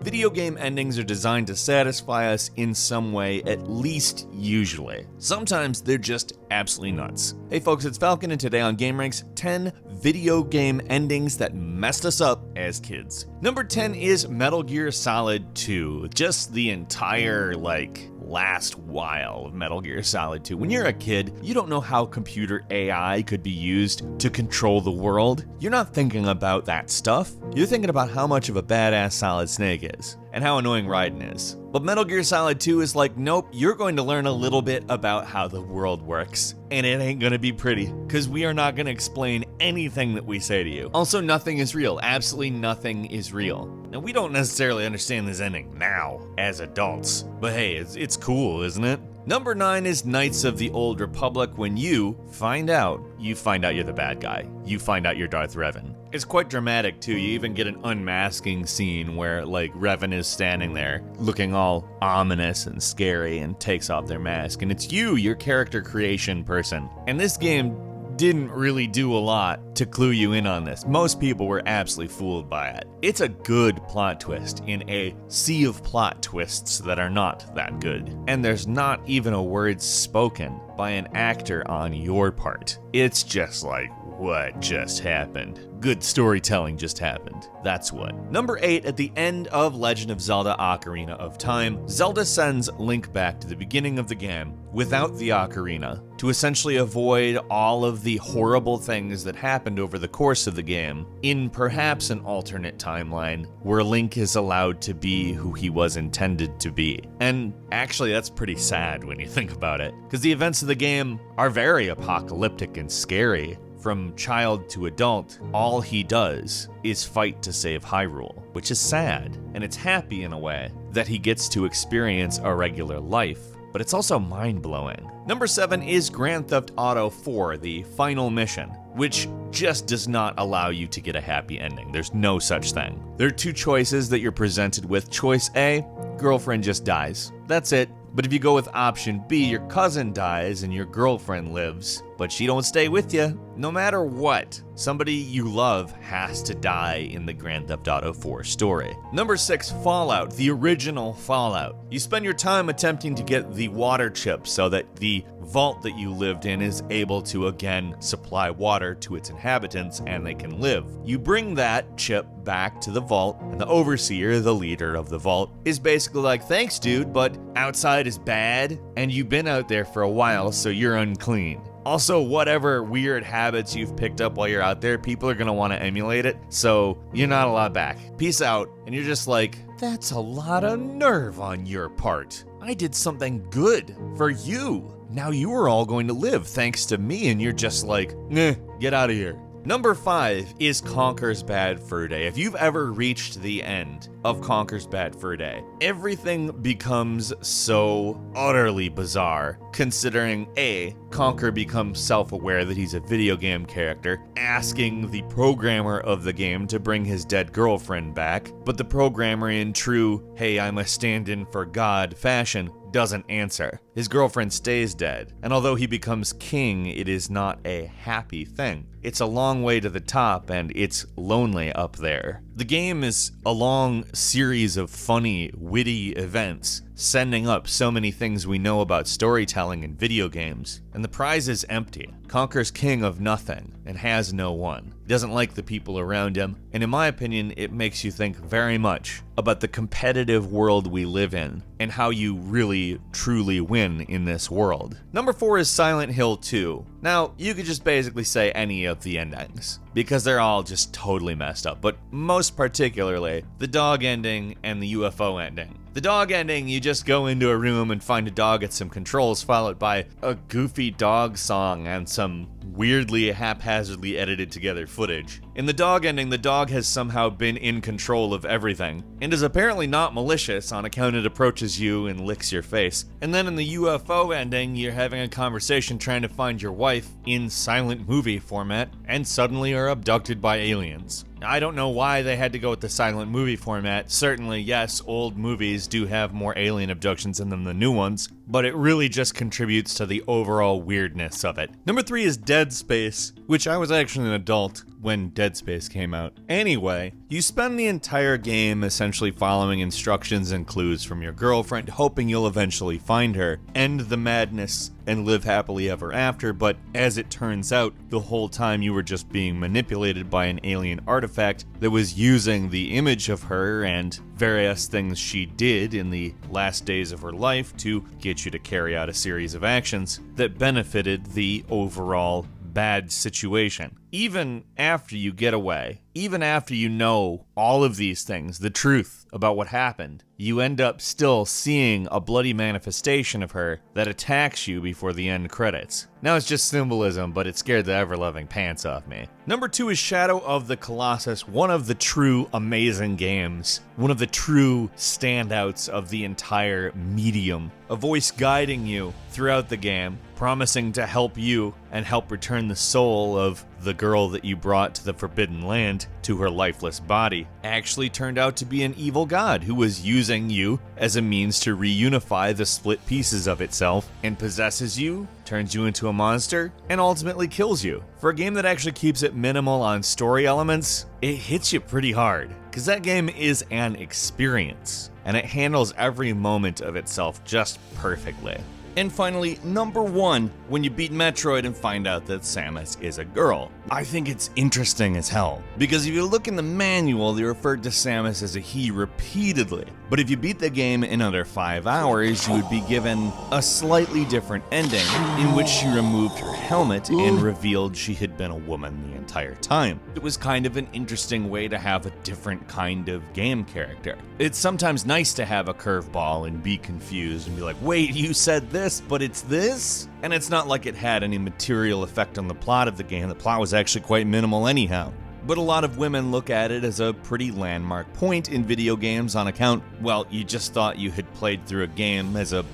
Video game endings are designed to satisfy us in some way, at least usually. Sometimes they're just absolutely nuts. Hey folks, it's Falcon, and today on gameranx, 10 video game endings that messed us up as kids. Number 10 is Metal Gear Solid 2. Just the entire, last while of Metal Gear Solid 2. When you're a kid, you don't know how computer AI could be used to control the world. You're not thinking about that stuff. You're thinking about how much of a badass Solid Snake is, and how annoying Raiden is. But Metal Gear Solid 2 is like, nope, you're going to learn a little bit about how the world works. And it ain't gonna be pretty, because we are not gonna explain anything that we say to you. Also, nothing is real. Absolutely nothing is real. Now, we don't necessarily understand this ending now, as adults. But hey, it's cool, isn't it? Number 9 is Knights of the Old Republic. When you find out you're the bad guy. You find out you're Darth Revan. It's quite dramatic too. You even get an unmasking scene where Revan is standing there looking all ominous and scary and takes off their mask. And it's you, your character creation person. And this game didn't really do a lot to clue you in on this. Most people were absolutely fooled by it. It's a good plot twist in a sea of plot twists that are not that good. And there's not even a word spoken by an actor on your part. It's just like, what just happened? Good storytelling just happened. That's what. Number 8, at the end of Legend of Zelda: Ocarina of Time, Zelda sends Link back to the beginning of the game without the ocarina to essentially avoid all of the horrible things that happened over the course of the game in perhaps an alternate timeline where Link is allowed to be who he was intended to be. And actually, that's pretty sad when you think about it, because the events of the game are very apocalyptic and scary. From child to adult, all he does is fight to save Hyrule, which is sad, and it's happy in a way that he gets to experience a regular life, but it's also mind-blowing. Number 7 is Grand Theft Auto 4, the final mission, which just does not allow you to get a happy ending. There's no such thing. There are 2 choices that you're presented with. Choice A, girlfriend just dies. That's it. But if you go with option B, your cousin dies and your girlfriend lives, but she don't stay with you. No matter what, somebody you love has to die in the Grand Theft Auto 4 story. Number 6, Fallout, the original Fallout. You spend your time attempting to get the water chip so that the vault that you lived in is able to again supply water to its inhabitants and they can live. You bring that chip back to the vault, and the overseer, the leader of the vault, is basically like, thanks dude, but outside is bad and you've been out there for a while, so you're unclean. Also, whatever weird habits you've picked up while you're out there, people are gonna want to emulate it, so you're not allowed back. Peace out. And you're just like, that's a lot of nerve on your part. I did something good for you. Now you are all going to live thanks to me, and you're just like, nah, get out of here. Number 5 is Conker's Bad Fur Day. If you've ever reached the end of Conker's Bad Fur Day, everything becomes so utterly bizarre, considering A, Conker becomes self-aware that he's a video game character, asking the programmer of the game to bring his dead girlfriend back, but the programmer, in true, hey, I'm a stand-in for God fashion, doesn't answer. His girlfriend stays dead, and although he becomes king, it is not a happy thing. It's a long way to the top, and it's lonely up there. The game is a long series of funny, witty events, sending up so many things we know about storytelling in video games. And the prize is empty. Conker's king of nothing, and has no one. He doesn't like the people around him, and in my opinion, it makes you think very much about the competitive world we live in, and how you really, truly win in this world. Number 4 is Silent Hill 2. Now, you could just basically say any of the endings, because they're all just totally messed up, but most particularly, the dog ending and the UFO ending. The dog ending, you just go into a room and find a dog at some controls, followed by a goofy dog song and some weirdly haphazardly edited together footage. In the dog ending, the dog has somehow been in control of everything, and is apparently not malicious on account it approaches you and licks your face. And then in the UFO ending, you're having a conversation trying to find your wife in silent movie format, and suddenly are abducted by aliens. I don't know why they had to go with the silent movie format. Certainly, yes, old movies do have more alien abductions in them than the new ones, but it really just contributes to the overall weirdness of it. Number 3 is Dead Space, which I was actually an adult when Dead Space came out. Anyway, you spend the entire game essentially following instructions and clues from your girlfriend, hoping you'll eventually find her, end the madness, and live happily ever after, but as it turns out, the whole time you were just being manipulated by an alien artifact that was using the image of her and various things she did in the last days of her life to get you to carry out a series of actions that benefited the overall bad situation. Even after you get away, even after you know all of these things, the truth about what happened, you end up still seeing a bloody manifestation of her that attacks you before the end credits. Now it's just symbolism, but it scared the ever-loving pants off me. Number 2 is Shadow of the Colossus, one of the true amazing games, one of the true standouts of the entire medium. A voice guiding you throughout the game, promising to help you and help return the soul of the girl that you brought to the Forbidden Land to her lifeless body, actually turned out to be an evil god who was using you as a means to reunify the split pieces of itself and possesses you, turns you into a monster, and ultimately kills you. For a game that actually keeps it minimal on story elements, it hits you pretty hard, because that game is an experience, and it handles every moment of itself just perfectly. And finally, number 1, when you beat Metroid and find out that Samus is a girl. I think it's interesting as hell, because if you look in the manual, they referred to Samus as a he repeatedly. But if you beat the game in under 5 hours, you would be given a slightly different ending, in which she removed her helmet and revealed she had been a woman the entire time. It was kind of an interesting way to have a different kind of game character. It's sometimes nice to have a curveball and be confused and be like, wait, you said this, but it's this? And it's not like it had any material effect on the plot of the game. The plot was actually quite minimal anyhow. But a lot of women look at it as a pretty landmark point in video games on account, well, you just thought you had played through a game as a,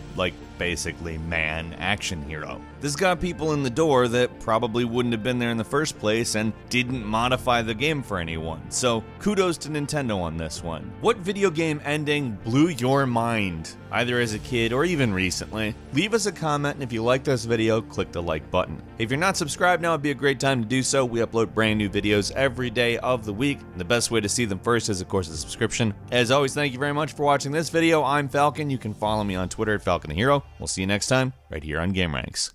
basically man action hero. This got people in the door that probably wouldn't have been there in the first place and didn't modify the game for anyone. So kudos to Nintendo on this one. What video game ending blew your mind, either as a kid or even recently? Leave us a comment, and if you like this video, click the like button. If you're not subscribed now, it'd be a great time to do so. We upload brand new videos every day of the week, and the best way to see them first is, of course, a subscription. As always, thank you very much for watching this video. I'm Falcon. You can follow me on Twitter at Falcon the Hero. We'll see you next time, right here on gameranx.